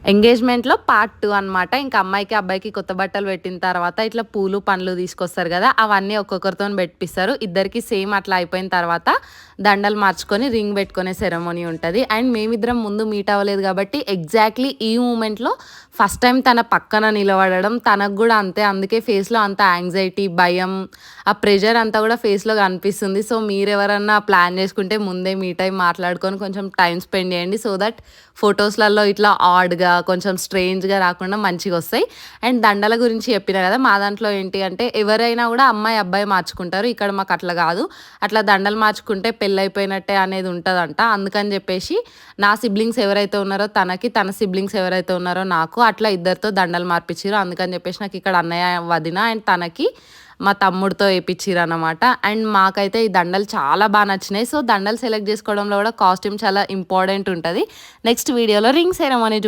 ఎంగేజ్మెంట్‌లో part 2 అనమాట. ఇంక అమ్మాయికి, అబ్బాయికి కొత్త బట్టలు పెట్టిన తర్వాత ఇట్లా పూలు, పండ్లు తీసుకొస్తారు గదా! అవన్నీ ఒక్కొక్కరితోని పెట్టిపిస్తారు. ఇద్దరికీ సేమ్ అట్లా అయిపోయిన తర్వాత దండలు మార్చుకొని రింగ్ పెట్టుకునే సెరమనీ ఉంటది. అండ్ మేమిద్దరం ముందు మీట్ అవ్వలేదు కాబట్టి ఎగ్జాక్ట్‌లీ ఈ మూమెంట్‌లో ఫస్ట్ టైమ్ తన పక్కన నిలబడడం తనకు గూడా అంతే. అందుకే ఫేస్‌లో అంత యాంగ్జైటీ, భయం, ఆ ప్రెషర్ అంతా గూడా ఫేస్‌లో కనిపిస్తుంది. సో, మీరెవరన్నా ప్లాన్ చేసుకుంటే ముందే మీట్ అయ్యి మాట్లాడుకొని కొంచెం టైమ్ స్పెండ్ చేయండి. సో దట్ ఫొటోస్‌లలో ఇట్లా ఆడ్‌గా కొంచెం స్ట్రేంజ్‌గా రాకుండా మంచిగొస్తాయి. అండ్ దండల గురించి చెప్పినా గదా! మా దాంట్లో ఏంటి అంటే ఎవరైనా గూడా అమ్మాయి, అబ్బాయి మార్చుకుంటారు. ఇక్కడ మాకు అట్లా గాదు. అట్లా దండలు మార్చుకుంటే పెళ్లయిపోయినట్టే అనేది ఉంటదంట. అందుకని జెప్పేసి నా సిబ్లింగ్స్ ఎవరైతే ఉన్నారో తనకి, తన సిబ్లింగ్స్ ఎవరైతే ఉన్నారో నాకు అట్లా ఇద్దరితో దండలు మార్పిచ్చిర్రు. అందుకని జెప్పేసి నాకిక్కడ అన్నయ్య, వదిన అండ్ తనకి మా తమ్ముడితో ఏపిచ్చిరనమాట. అండ్ మాకైతే ఈ దండలు చాలా నచ్చినాయి. సో, దండలు సెలెక్ట్ జేసుకోవడంలో గూడా కాస్ట్యూమ్ చాలా ఇంపార్టెంట్ ఉంటది. నెక్స్ట్ వీడియోలో రింగ్ సెరమనీ